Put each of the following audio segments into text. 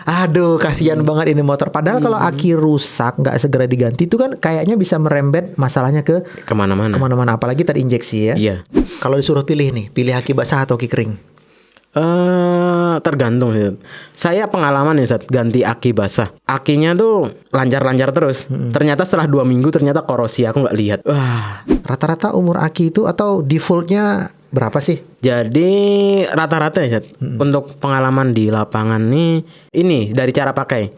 Aduh, kasihan banget ini motor. Padahal kalau aki rusak nggak segera diganti itu kan kayaknya bisa merembet masalahnya ke Kemana-mana. apalagi terinjeksi ya. Iya. Kalau disuruh pilih nih, pilih aki basah atau aki kering? Tergantung sih. Saya pengalaman nih Zat, ganti aki basah. Akinya tuh lancar-lancar terus. Ternyata setelah 2 minggu ternyata korosi, aku nggak lihat. Wah. Rata-rata umur aki itu atau defaultnya berapa sih? Jadi rata-rata ya Zat, untuk pengalaman di lapangan nih, ini dari cara pakai.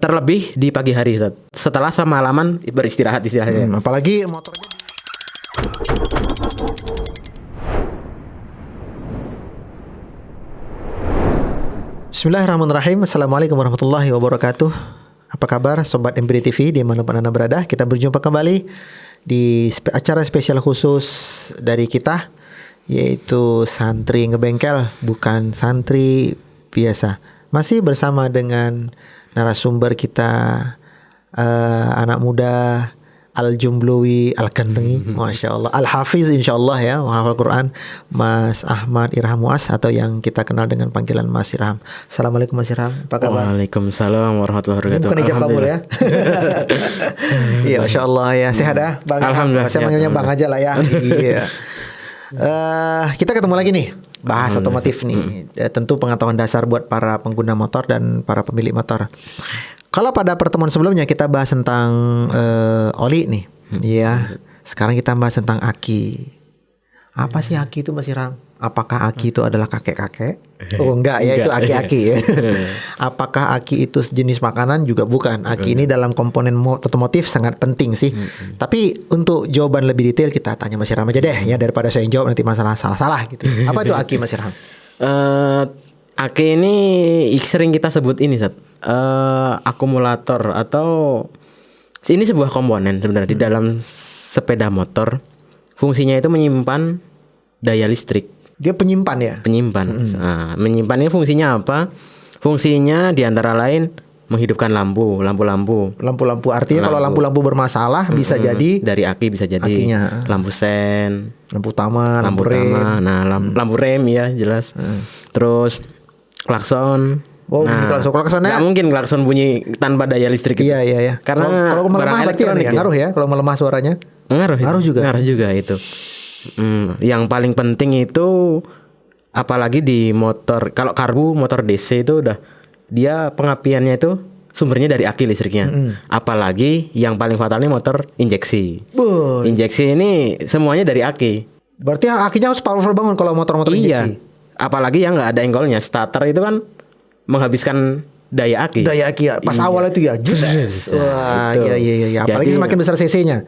Terlebih di pagi hari Zat. Setelah semalaman beristirahat istilahnya. Apalagi motornya Bismillahirrahmanirrahim. Assalamualaikum warahmatullahi wabarakatuh. Apa kabar Sobat MBD TV dimanapun Anda berada? Kita berjumpa kembali di acara spesial khusus dari kita, yaitu Santri Ngebengkel, bukan santri biasa. Masih bersama dengan narasumber kita, anak muda Al-Jumbluwi Al-Gantengi, Masya Allah, Al-Hafiz insya Allah ya, menghafal Quran, Mas Ahmad Irham Muas, atau yang kita kenal dengan panggilan Mas Irham. Assalamualaikum Mas Irham, apa kabar? Waalaikumsalam warahmatullahi wabarakatuh. Bukan ijab kabul ya. Iya, Masya Allah ya, sehat ya Bang. Alhamdulillah. Saya manggilnya Bang aja lah ya. Iya. Kita ketemu lagi nih, bahas otomotif nih. Tentu pengetahuan dasar buat para pengguna motor dan para pemilik motor. Kalau pada pertemuan sebelumnya kita bahas tentang oli nih, ya. Sekarang kita bahas tentang aki. Apa sih aki itu Mas Irham? Apakah aki itu adalah kakek-kakek? Oh enggak ya, itu aki-aki ya. Apakah aki itu sejenis makanan? Juga bukan. Aki ini dalam komponen otomotif sangat penting sih. Tapi untuk jawaban lebih detail kita tanya Mas Irham aja deh ya, daripada saya jawab nanti masalah salah-salah gitu. Apa itu aki Mas Irham? Aki ini sering kita sebut ini Zat, akumulator, atau ini sebuah komponen sebenarnya di dalam sepeda motor. Fungsinya itu menyimpan daya listrik. Dia penyimpan ya? Penyimpan. Nah, menyimpan ini fungsinya apa? Fungsinya diantara lain menghidupkan lampu Artinya kalau lampu-lampu bermasalah bisa jadi dari aki, bisa jadi akinya. Lampu sen, lampu utama, lampu rem. Nah, lampu rem ya jelas. Terus klakson. Oh, klaksonnya nggak mungkin klakson bunyi tanpa daya listrik. Iya. Karena kalau melemah berarti ngaruh ya. Kalau melemah suaranya ngaruh juga itu. Yang paling penting itu, apalagi di motor, kalau karbu motor DC itu udah, dia pengapiannya itu sumbernya dari aki listriknya. Apalagi yang paling fatalnya motor injeksi. Injeksi ini semuanya dari aki. Berarti akinya harus powerful banget kalau motor-motor injeksi. Apalagi yang nggak ada engkolnya. Starter itu kan menghabiskan daya aki. Pas awal itu ya. Wah, iya. Apalagi semakin besar cc-nya.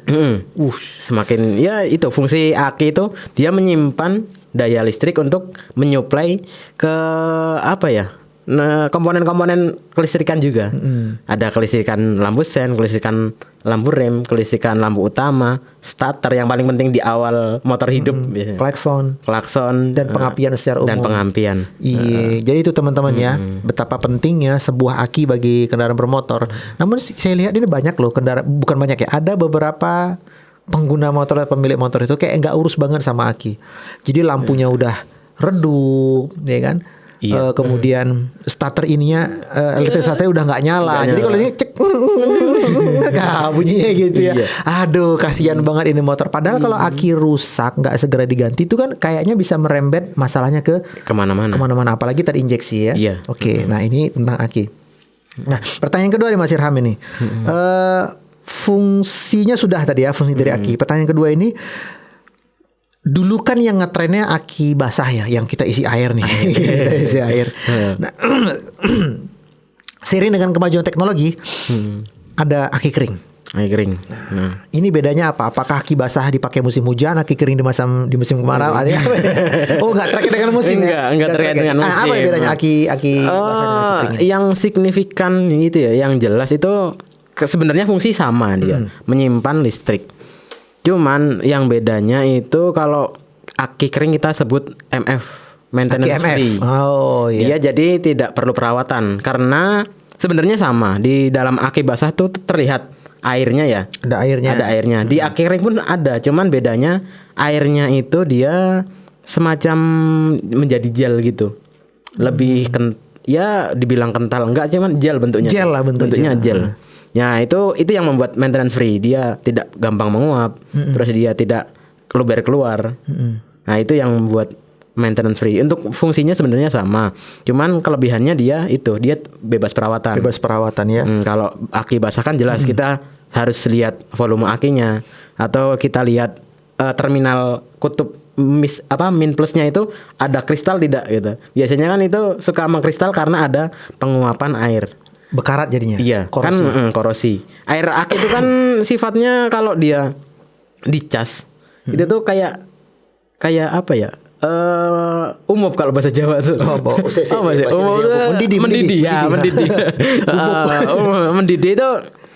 Semakin ya, itu fungsi aki itu dia menyimpan daya listrik untuk menyuplai ke apa ya? Nah, komponen-komponen kelistrikan juga. Ada kelistrikan lampu sen, kelistrikan lampu rem, kelistrikan lampu utama, starter yang paling penting di awal motor hidup, klakson dan pengapian secara umum. Dan pengapian. Iya, jadi itu teman-teman ya, betapa pentingnya sebuah aki bagi kendaraan bermotor. Namun saya lihat ini banyak loh bukan banyak ya, ada beberapa pengguna motor atau pemilik motor itu kayak nggak urus banget sama aki. Jadi lampunya udah redup, ya kan? Kemudian starter ininya elektrik starter udah nggak nyala. Jadi kalau ini cek bunyinya gitu ya. Aduh, kasihan banget ini motor. Padahal kalau aki rusak nggak segera diganti itu kan kayaknya bisa merembet masalahnya ke kemana-mana. Apalagi terinjeksi ya. Oke, nah ini tentang aki. Nah, pertanyaan kedua nih Mas Irham ini. Fungsinya sudah tadi ya, fungsi dari aki. Pertanyaan kedua ini, dulu kan yang ngetrennya aki basah ya, yang kita isi air nih. Kita isi air. Nah, seiring dengan kemajuan teknologi, ada aki kering. Nah, ini bedanya apa? Apakah aki basah dipakai musim hujan, aki kering di musim kemarau? Oh, enggak terkait dengan musim. Enggak terkait dengan musim. Apa bedanya aki basah dan aki kering? Yang signifikan gitu ya, yang jelas itu sebenarnya fungsi sama dia, menyimpan listrik. Cuman yang bedanya itu kalau aki kering kita sebut MF, maintenance free. Oh iya. Dia jadi tidak perlu perawatan karena sebenarnya sama. Di dalam aki basah tuh terlihat airnya ya. Ada airnya. Di aki kering pun ada, cuman bedanya airnya itu dia semacam menjadi gel gitu. Lebih ya dibilang kental enggak, cuman gel bentuknya. Gel lah bentuknya. gel. Ya itu yang membuat maintenance free. Dia tidak gampang menguap, terus dia tidak luber keluar. Nah itu yang membuat maintenance free. Untuk fungsinya sebenarnya sama, cuman kelebihannya dia bebas perawatan. Bebas perawatan ya. Kalau aki basah kan jelas kita harus lihat volume akinya, atau kita lihat terminal kutub min plusnya itu ada kristal tidak gitu. Biasanya kan itu suka mengkristal karena ada penguapan air. Bekarat jadinya. Iya, korosi. kan korosi. Air aki itu kan sifatnya kalau dia dicas itu tuh kayak apa ya? Umup kalau bahasa Jawa tuh. Mendidih. Mendidih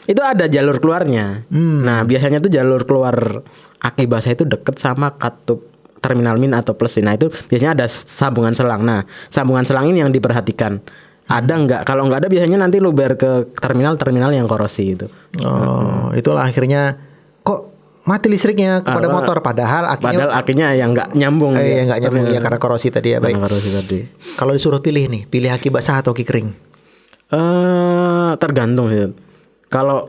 itu ada jalur keluarnya. Nah, biasanya tuh jalur keluar aki basah itu deket sama katup terminal min atau plus. Nah, itu biasanya ada sambungan selang. Nah, sambungan selang ini yang diperhatikan. Ada enggak? Kalau enggak ada biasanya nanti luber ke terminal yang korosi itu. Itulah akhirnya kok mati listriknya kepada motor, padahal akinya yang nggak nyambung. Nggak nyambung ya karena korosi tadi ya. Baik. Korosi tadi. Kalau disuruh pilih aki basah atau aki kering? Tergantung sih. Kalau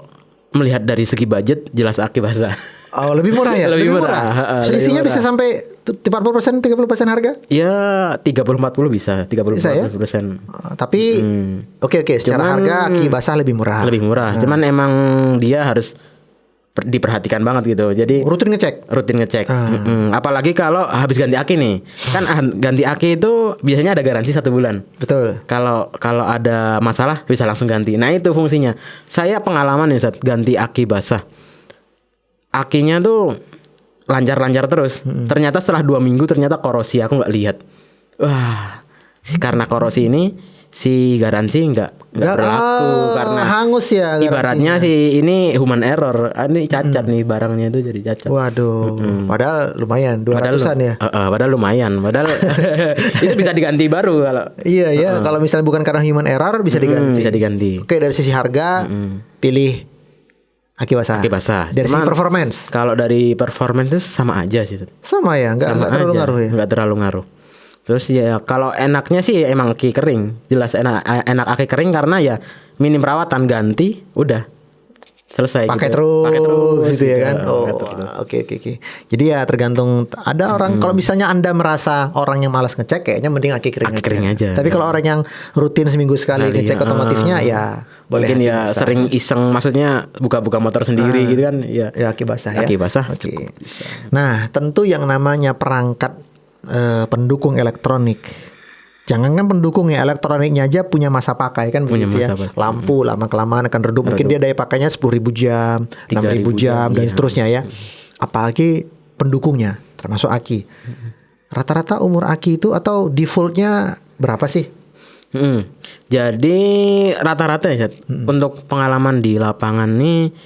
melihat dari segi budget, jelas aki basah. Oh, lebih murah ya? lebih murah. Selisihnya bisa sampai 40%, 30% harga? Ya 30-40 bisa. 30-40%. Bisa ya? Tapi oke, secara harga aki basah lebih murah. Lebih murah. Cuman emang dia harus diperhatikan banget gitu. Jadi rutin ngecek. Apalagi kalau habis ganti aki nih. Kan ganti aki itu biasanya ada garansi 1 bulan. Betul. Kalau ada masalah bisa langsung ganti. Nah, itu fungsinya. Saya pengalaman nih saat ganti aki basah. Akinya tuh lancar-lancar terus. Ternyata setelah 2 minggu ternyata korosi, aku nggak lihat. Wah, karena korosi ini si garansi nggak berlaku karena hangus ya. Ibaratnya si ini human error. Ini cacat nih barangnya itu jadi cacat. Waduh. Padahal lumayan 200-an ya. Padahal lumayan. Itu bisa diganti baru kalau. Iya. Kalau misalnya bukan karena human error bisa diganti. Bisa diganti. Oke, dari sisi harga pilih aki basah. Dari sisi performance. Kalau dari performance itu sama aja sih. Sama ya, nggak terlalu ngaruh ya. Nggak terlalu ngaruh. Terus ya kalau enaknya sih emang aki kering. Jelas enak aki kering karena ya minim perawatan, ganti udah selesai. Pakai terus gitu ya kan. Oke. Jadi ya tergantung, ada orang kalau misalnya Anda merasa orang yang malas ngecek, kayaknya mending aki kering aja. Tapi kalau orang yang rutin seminggu sekali ngecek otomotifnya ya boleh. Mungkin ya sering iseng, maksudnya buka-buka motor sendiri gitu kan ya. Ya aki basah ya. Aki basah. Cukup bisa. Nah, tentu yang namanya perangkat pendukung elektronik, jangankan pendukung ya, elektroniknya aja punya masa pakai kan begitu ya. Lampu lama kelamaan akan redup. Mungkin dia daya pakainya 10.000 jam, 6.000 jam dan seterusnya ya. Apalagi pendukungnya termasuk aki. Rata-rata umur aki itu atau defaultnya berapa sih? Jadi rata-rata ya untuk pengalaman di lapangan nih,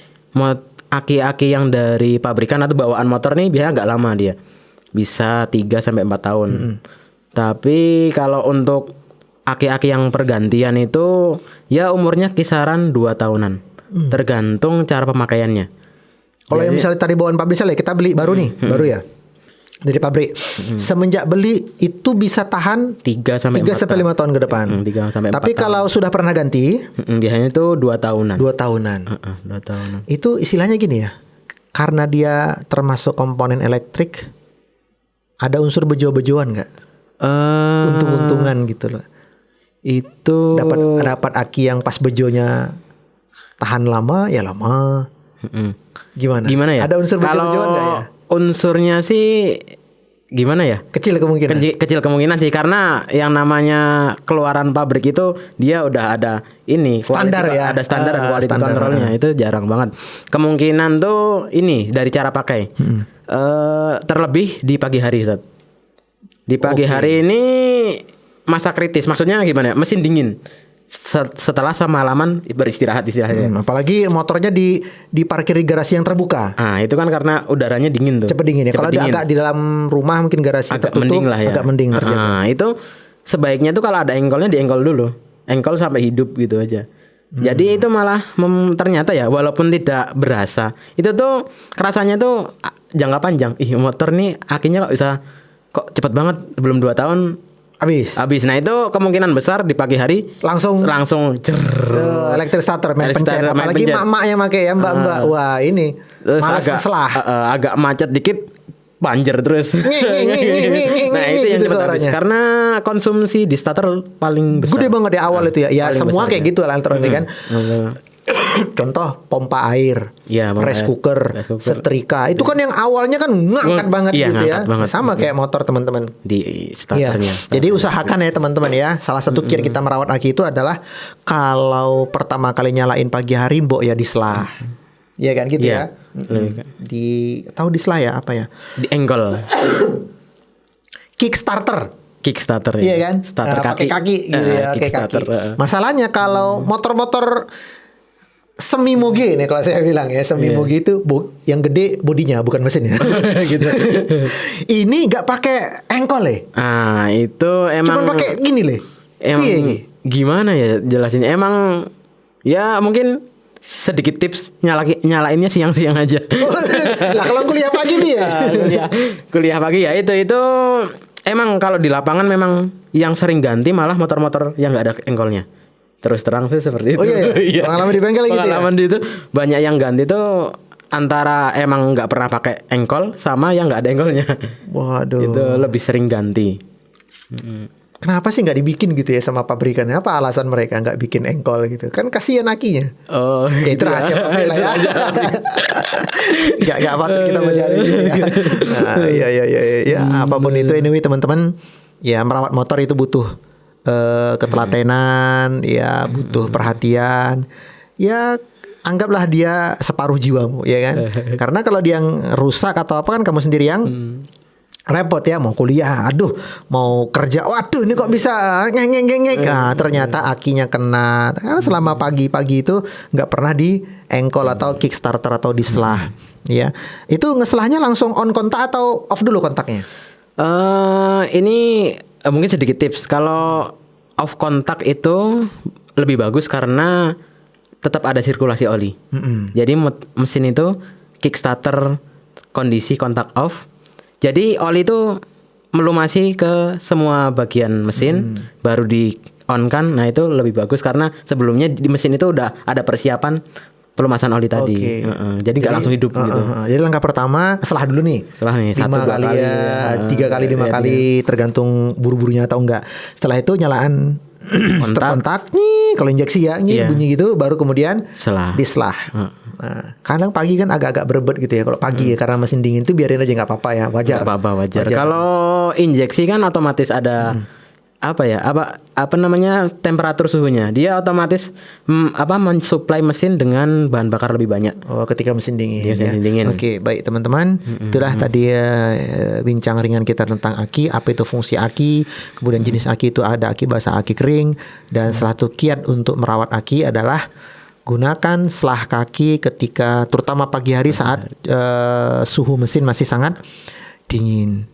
aki-aki yang dari pabrikan atau bawaan motor nih biasanya agak lama dia. Bisa 3-4 tahun. Tapi kalau untuk aki-aki yang pergantian itu ya umurnya kisaran 2 tahunan. Tergantung cara pemakaiannya. Kalau yang misalnya tadi bawaan pabrik, misalnya kita beli baru nih, baru ya. Dari pabrik. Semenjak beli itu bisa tahan 3-5 tahun ke depan. 3-4 Tapi kalau sudah pernah ganti, biasanya itu 2 tahunan. 2 tahunan. 2 tahunan. Itu istilahnya gini ya. Karena dia termasuk komponen elektrik, ada unsur bejo-bejoan nggak? Untung-untungan gitu loh. Itu dapat aki yang pas bejonya tahan lama ya lama. Gimana ya? Ada unsur bejo-bejoan nggak ya? Unsurnya sih gimana ya? Kecil kemungkinan. Kecil kemungkinan sih, karena yang namanya keluaran pabrik itu dia udah ada ini standar ya. Ada standar dan quality controlnya. Itu jarang banget. Kemungkinan tuh ini dari cara pakai. Terlebih di pagi hari, Ustaz. Di pagi hari ini masa kritis. Maksudnya gimana ya? Mesin dingin. Setelah semalaman beristirahat istilahnya. Apalagi motornya di parkir di garasi yang terbuka. Nah, itu kan karena udaranya dingin tuh. Cepet dingin ya. Kalau agak di dalam rumah mungkin garasi agak tertutup, mending lah ya. Agak mending terjaga. Nah, itu sebaiknya tuh kalau ada engkolnya diengkol dulu. Engkol sampai hidup gitu aja. Jadi itu malah ternyata ya walaupun tidak berasa, itu tuh kerasanya tuh jangka panjang. Motor nih akinya kok bisa cepet banget, belum 2 tahun habis. Nah itu kemungkinan besar di pagi hari langsung electric starter main Electric pencet. starter, main Apalagi pencet. mak-mak yang pakai ya mbak-mbak. Wah ini terus malas ngeselah. agak macet dikit banjir terus. Nah itu yang gitu cepat habis. suaranya. Karena konsumsi di starter paling besar. Gede banget di awal itu ya. Ya paling semua besar, kayak ya. gitu lah elektronik kan. Contoh pompa air, Iya, pompa rice air, cooker, rice cooker. setrika. Itu kan yang awalnya kan ngangkat banget Iya, gitu ya. ngangkat banget. Sama kayak motor teman-teman. Di Iya. starternya. Jadi usahakan ya teman-teman ya. Salah satu kiat kita merawat aki itu adalah kalau pertama kali nyalain pagi hari mbok ya dislah. Iya kan gitu Iya. ya. Tahu dislah ya apa ya? Di angle Kickstarter. Kickstarter Iya kan? Starter Pakai kaki gitu ya, pakai kaki. Kickstarter, Masalahnya kalau motor-motor semi moge nih kalau saya bilang ya, semi moge itu yang gede bodinya bukan mesinnya. Gitu. Ini nggak pakai engkol ya. Itu emang Cuman pakai gini le. emang Piye iki? gimana ya jelasinnya? Emang ya mungkin sedikit tips nyalainnya siang-siang aja. Lah kalau kuliah pagi nih ya. kuliah pagi ya itu emang kalau di lapangan memang yang sering ganti malah motor-motor yang nggak ada engkolnya. Terus terang sih seperti itu. Oh iya, iya. Pengalaman di bengkel gitu ya? Pengalaman di itu banyak yang ganti tuh antara emang nggak pernah pakai engkol sama yang nggak ada engkolnya. Waduh. Itu lebih sering ganti. Kenapa sih nggak dibikin gitu ya sama pabrikannya? Apa alasan mereka nggak bikin engkol gitu? Kan kasihan akinya. Oh, Ya, itu rahasia pabrik lah ya. Gak patut kita mencari ya. Nah, ya. Apapun itu anyway teman-teman, ya merawat motor itu butuh ketelatenan, ya butuh perhatian. Ya anggaplah dia separuh jiwamu, ya kan? Karena kalau dia yang rusak atau apa kan kamu sendiri yang repot ya, mau kuliah, aduh, mau kerja, waduh, ini kok bisa ngeng. Ternyata akinya kena. Karena selama pagi-pagi itu nggak pernah di engkol atau kickstarter atau dislah, ya. Itu ngeselahnya langsung on kontak atau off dulu kontaknya? Ini mungkin sedikit tips. Kalau off kontak itu lebih bagus karena tetap ada sirkulasi oli. Jadi mesin itu kickstarter kondisi kontak off. Jadi oli itu melumasi ke semua bagian mesin, baru di on kan. Nah itu lebih bagus karena sebelumnya di mesin itu udah ada persiapan pelumasan oli tadi. Jadi nggak langsung hidup gitu. Jadi langkah pertama selah dulu nih. Setelah nih 5 kali ya, 3 kali 5 kali tergantung buru-burunya atau enggak. Setelah itu nyalaan kontak nih kalau injeksi ya bunyi gitu, baru kemudian dislah. Nah, kadang pagi kan agak-agak berebet gitu ya kalau pagi ya, karena mesin dingin tuh biarin aja nggak apa-apa ya, wajar. Nggak apa-apa, wajar. Kalau injeksi kan otomatis ada apa namanya temperatur suhunya. Dia otomatis mensuplai mesin dengan bahan bakar lebih banyak. Oh, ketika mesin dingin. Mesin dingin. Oke, baik teman-teman. Itulah tadi bincang ringan kita tentang aki, apa itu fungsi aki, kemudian jenis aki itu ada aki basah, aki kering, dan salah satu kiat untuk merawat aki adalah gunakan selah kaki ketika terutama pagi hari saat suhu mesin masih sangat dingin.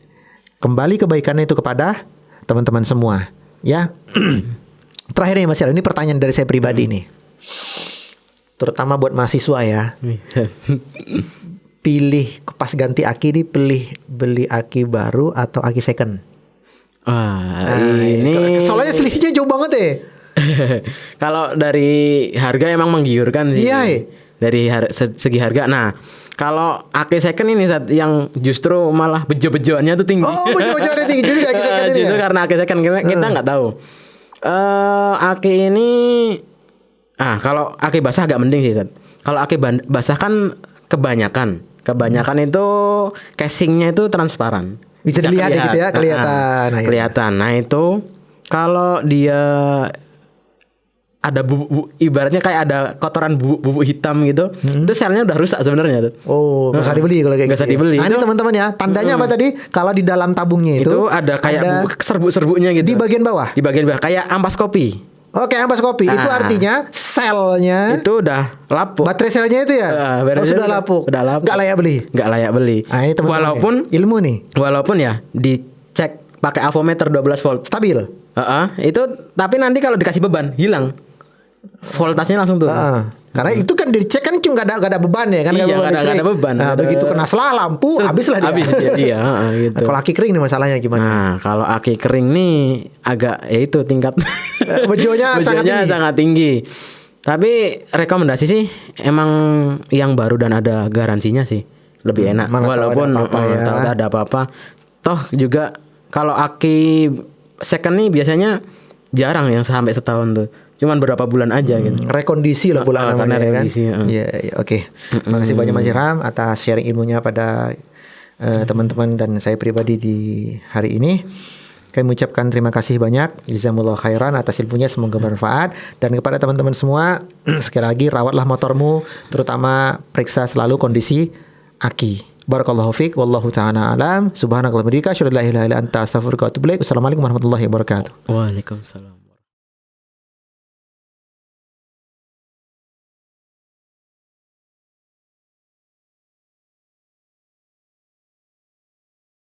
Kembali kebaikannya itu kepada teman-teman semua, ya. Terakhir nih Mas Yal, ini pertanyaan dari saya pribadi nih, terutama buat mahasiswa ya. Pilih pas ganti aki nih, beli aki baru atau aki second? Ini soalnya selisihnya jauh banget ya. Kalau dari harga emang menggiurkan sih. Iya. Dari segi harga. Nah, kalau aki second ini yang justru malah bejo-bejoannya tuh tinggi. Oh, bejo-bejoannya tinggi justru aki second ini. Justru karena aki second kita nggak tahu. Aki ini kalau aki basah agak mending sih. Kalau aki basah kan kebanyakan itu casingnya itu transparan. Bisa dilihat ya gitu ya, kelihatan. Kelihatan. Nah, itu kalau dia ada bubuk, ibaratnya kayak ada kotoran bubuk hitam gitu, itu selnya udah rusak sebenarnya. Oh, nggak usah dibeli kalau kayak nggak gitu. usah dibeli. Nah, ini teman-teman ya, tandanya apa tadi? Kalau di dalam tabungnya itu ada kayak bubuk serbuk-serbuknya gitu. Di bagian bawah. Di bagian bawah kayak ampas kopi. Oke, ampas kopi. Itu artinya selnya itu udah lapuk. Baterai selnya itu ya? Sudah lapuk. Udah lapuk. Nggak layak beli. Nggak layak beli. Nah, ini teman-teman walaupun ilmu nih. Walaupun ya dicek pakai avometer 12 volt. Stabil. Itu tapi nanti kalau dikasih beban hilang. Voltasenya langsung turun. Karena itu kan dicek kan cuma gak ada beban ya kan. Iya, beban nggak ada listrik. beban. Nah, begitu kena selah lampu habislah dia. Habis dia, gitu. Kalau aki kering nih masalahnya gimana? Nah, kalau aki kering nih agak ya itu tingkat Bejonya sangat tinggi. Tapi rekomendasi sih emang yang baru dan ada garansinya sih lebih enak. mana tahu Walaupun ada apa-apa ya. tahu ada apa-apa. Toh juga kalau aki second nih biasanya jarang yang sampai setahun tuh. Cuman berapa bulan aja gitu. Rekondisi lah pula karena namanya kan. revisi, Iya, oke. Makasih banyak Mas Ilham atas sharing ilmunya pada teman-teman dan saya pribadi di hari ini. Kami mengucapkan terima kasih banyak. Jazakumullah khairan atas ilmunya, semoga bermanfaat. Dan kepada teman-teman semua, sekali lagi rawatlah motormu, terutama periksa selalu kondisi aki. Barakallahu fiik, wallahu ta'ala alam. Subhanakallahumma wa bihamdika, asyhadu an la ilaha illa anta, astaghfiruka wa atubu ilaik. Wassalamualaikum warahmatullahi wabarakatuh. Waalaikumsalam.